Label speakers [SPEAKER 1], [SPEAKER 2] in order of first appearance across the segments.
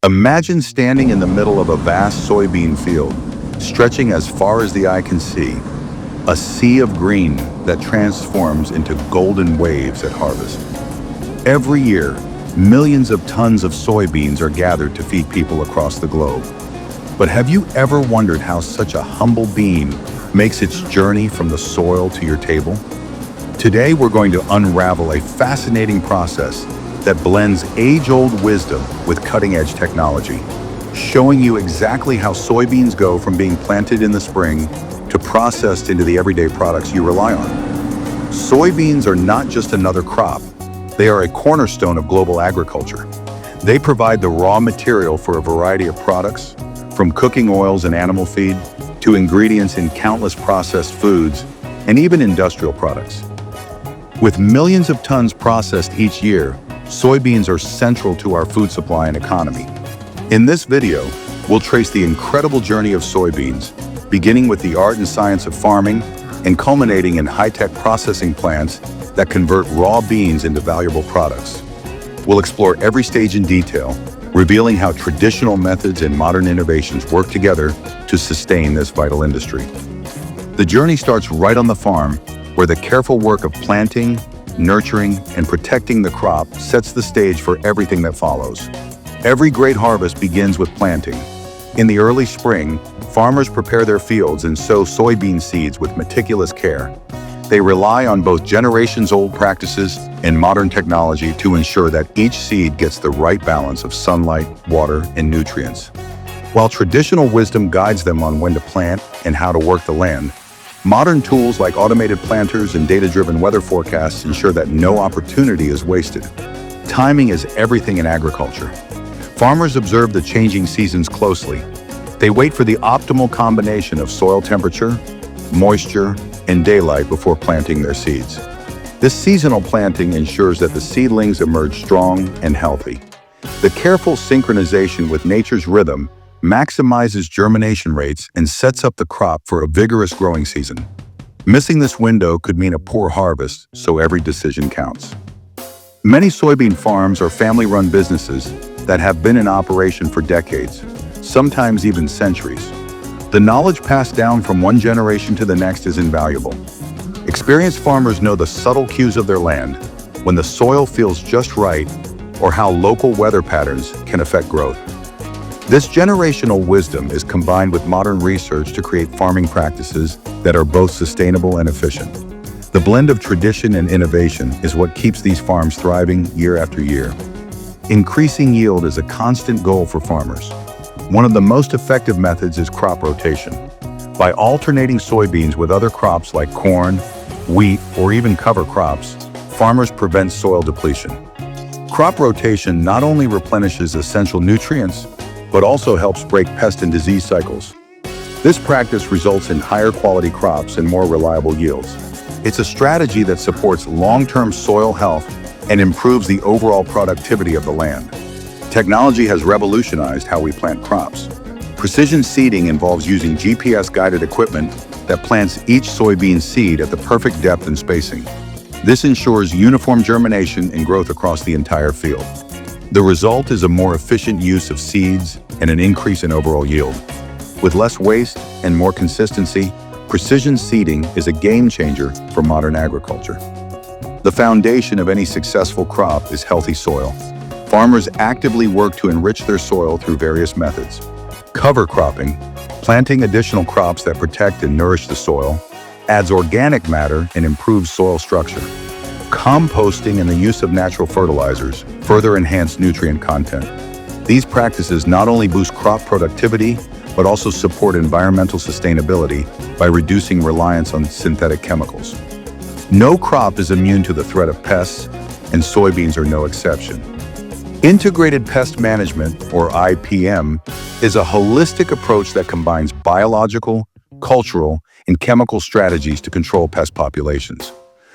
[SPEAKER 1] Imagine standing in the middle of a vast soybean field, stretching as far as the eye can see, a sea of green that transforms into golden waves at harvest. Every year, millions of tons of soybeans are gathered to feed people across the globe. But have you ever wondered how such a humble bean makes its journey from the soil to your table? Today, we're going to unravel a fascinating process that blends age-old wisdom with cutting-edge technology, showing you exactly how soybeans go from being planted in the spring to processed into the everyday products you rely on. Soybeans are not just another crop. They are a cornerstone of global agriculture. They provide the raw material for a variety of products, from cooking oils and animal feed to ingredients in countless processed foods and even industrial products. With millions of tons processed each year, soybeans are central to our food supply and economy. In this video, we'll trace the incredible journey of soybeans, beginning with the art and science of farming and culminating in high-tech processing plants that convert raw beans into valuable products. We'll explore every stage in detail, revealing how traditional methods and modern innovations work together to sustain this vital industry. The journey starts right on the farm, where the careful work of planting, nurturing, and protecting the crop sets the stage for everything that follows. Every great harvest begins with planting. In the early spring, farmers prepare their fields and sow soybean seeds with meticulous care. They rely on both generations-old practices and modern technology to ensure that each seed gets the right balance of sunlight, water, and nutrients. While traditional wisdom guides them on when to plant and how to work the land, modern tools like automated planters and data-driven weather forecasts ensure that no opportunity is wasted. Timing is everything in agriculture. Farmers observe the changing seasons closely. They wait for the optimal combination of soil temperature, moisture, and daylight before planting their seeds. This seasonal planting ensures that the seedlings emerge strong and healthy. The careful synchronization with nature's rhythm maximizes germination rates and sets up the crop for a vigorous growing season. Missing this window could mean a poor harvest, so every decision counts. Many soybean farms are family-run businesses that have been in operation for decades, sometimes even centuries. The knowledge passed down from one generation to the next is invaluable. Experienced farmers know the subtle cues of their land, when the soil feels just right, or how local weather patterns can affect growth. This generational wisdom is combined with modern research to create farming practices that are both sustainable and efficient. The blend of tradition and innovation is what keeps these farms thriving year after year. Increasing yield is a constant goal for farmers. One of the most effective methods is crop rotation. By alternating soybeans with other crops like corn, wheat, or even cover crops, farmers prevent soil depletion. Crop rotation not only replenishes essential nutrients, but also helps break pest and disease cycles. This practice results in higher quality crops and more reliable yields. It's a strategy that supports long-term soil health and improves the overall productivity of the land. Technology has revolutionized how we plant crops. Precision seeding involves using GPS-guided equipment that plants each soybean seed at the perfect depth and spacing. This ensures uniform germination and growth across the entire field. The result is a more efficient use of seeds and an increase in overall yield. With less waste and more consistency, precision seeding is a game changer for modern agriculture. The foundation of any successful crop is healthy soil. Farmers actively work to enrich their soil through various methods. Cover cropping, planting additional crops that protect and nourish the soil, adds organic matter and improves soil structure. Composting and the use of natural fertilizers further enhance nutrient content. These practices not only boost crop productivity, but also support environmental sustainability by reducing reliance on synthetic chemicals. No crop is immune to the threat of pests, and soybeans are no exception. Integrated pest management, or IPM, is a holistic approach that combines biological, cultural, and chemical strategies to control pest populations.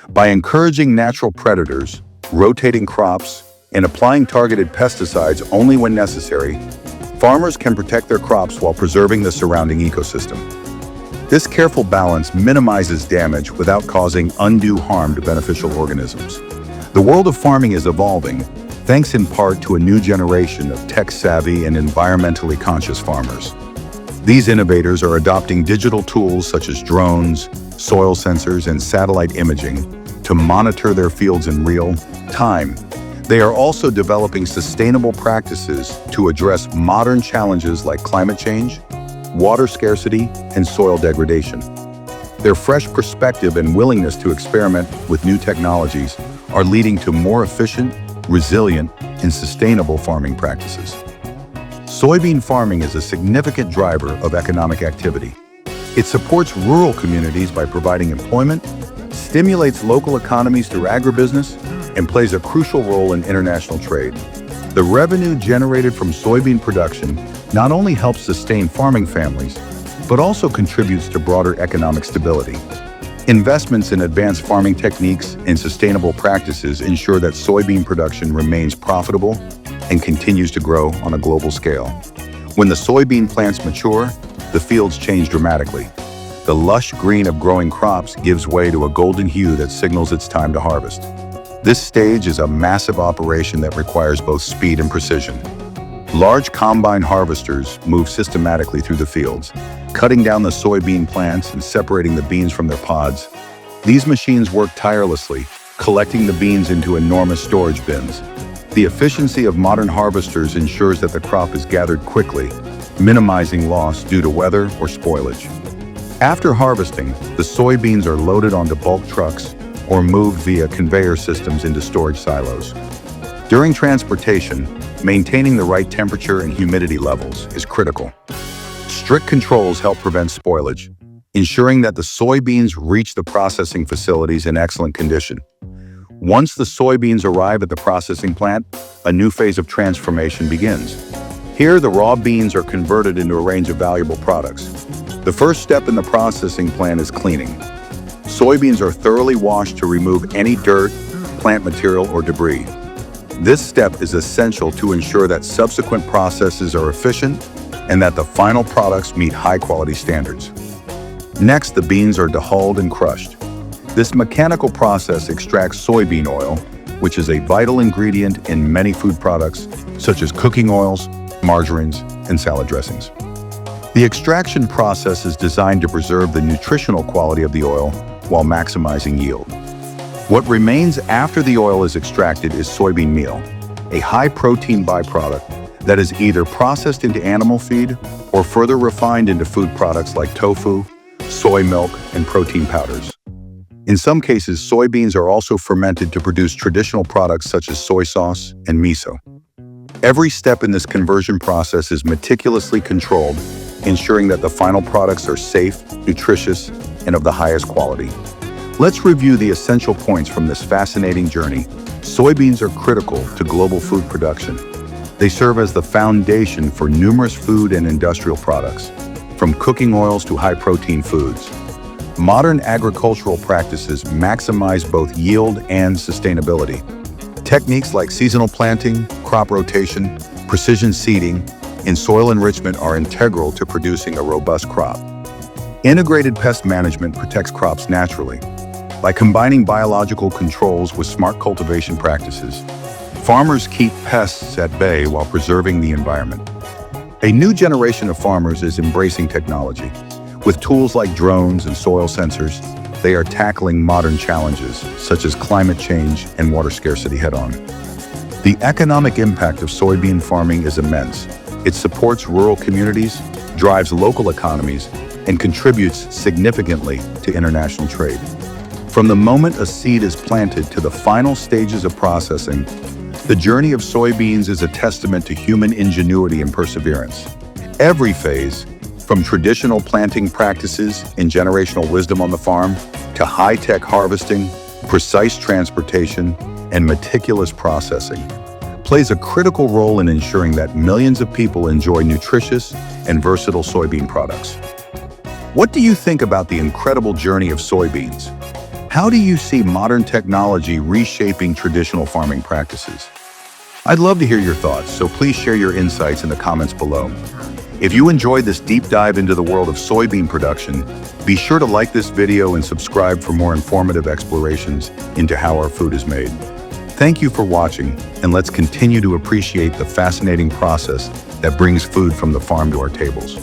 [SPEAKER 1] By encouraging natural predators, rotating crops, and applying targeted pesticides only when necessary, farmers can protect their crops while preserving the surrounding ecosystem. This careful balance minimizes damage without causing undue harm to beneficial organisms. The world of farming is evolving. thanks in part to a new generation of tech-savvy and environmentally conscious farmers. These innovators are adopting digital tools such as drones, soil sensors, and satellite imaging to monitor their fields in real time. They are also developing sustainable practices to address modern challenges like climate change, water scarcity, and soil degradation. Their fresh perspective and willingness to experiment with new technologies are leading to more efficient, resilient, and sustainable farming practices. Soybean farming is a significant driver of economic activity. It supports rural communities by providing employment, stimulates local economies through agribusiness, and plays a crucial role in international trade. The revenue generated from soybean production not only helps sustain farming families, but also contributes to broader economic stability. Investments in advanced farming techniques and sustainable practices ensure that soybean production remains profitable and continues to grow on a global scale. When the soybean plants mature, the fields change dramatically. The lush green of growing crops gives way to a golden hue that signals it's time to harvest. This stage is a massive operation that requires both speed and precision. Large combine harvesters move systematically through the fields, cutting down the soybean plants and separating the beans from their pods. These machines work tirelessly, collecting the beans into enormous storage bins. The efficiency of modern harvesters ensures that the crop is gathered quickly, minimizing loss due to weather or spoilage. After harvesting, the soybeans are loaded onto bulk trucks or moved via conveyor systems into storage silos. During transportation, maintaining the right temperature and humidity levels is critical. Strict controls help prevent spoilage, ensuring that the soybeans reach the processing facilities in excellent condition. Once the soybeans arrive at the processing plant, a new phase of transformation begins. Here, the raw beans are converted into a range of valuable products. The first step in the processing plant is cleaning. Soybeans are thoroughly washed to remove any dirt, plant material, or debris. This step is essential to ensure that subsequent processes are efficient and that the final products meet high-quality standards. Next, the beans are dehulled and crushed. This mechanical process extracts soybean oil, which is a vital ingredient in many food products, such as cooking oils, margarines, and salad dressings. The extraction process is designed to preserve the nutritional quality of the oil while maximizing yield. What remains after the oil is extracted is soybean meal, a high-protein byproduct that is either processed into animal feed or further refined into food products like tofu, soy milk, and protein powders. In some cases, soybeans are also fermented to produce traditional products such as soy sauce and miso. Every step in this conversion process is meticulously controlled, ensuring that the final products are safe, nutritious, and of the highest quality. Let's review the essential points from this fascinating journey. Soybeans are critical to global food production. They serve as the foundation for numerous food and industrial products, from cooking oils to high-protein foods. Modern agricultural practices maximize both yield and sustainability. Techniques like seasonal planting, crop rotation, precision seeding, and soil enrichment are integral to producing a robust crop. Integrated pest management protects crops naturally. By combining biological controls with smart cultivation practices, farmers keep pests at bay while preserving the environment. A new generation of farmers is embracing technology. With tools like drones and soil sensors, they are tackling modern challenges such as climate change and water scarcity head-on. The economic impact of soybean farming is immense. It supports rural communities, drives local economies, and contributes significantly to international trade. From the moment a seed is planted to the final stages of processing, the journey of soybeans is a testament to human ingenuity and perseverance. Every phase, from traditional planting practices and generational wisdom on the farm, to high-tech harvesting, precise transportation, and meticulous processing, plays a critical role in ensuring that millions of people enjoy nutritious and versatile soybean products. What do you think about the incredible journey of soybeans? How do you see modern technology reshaping traditional farming practices? I'd love to hear your thoughts, so please share your insights in the comments below. If you enjoyed this deep dive into the world of soybean production, be sure to like this video and subscribe for more informative explorations into how our food is made. Thank you for watching, and let's continue to appreciate the fascinating process that brings food from the farm to our tables.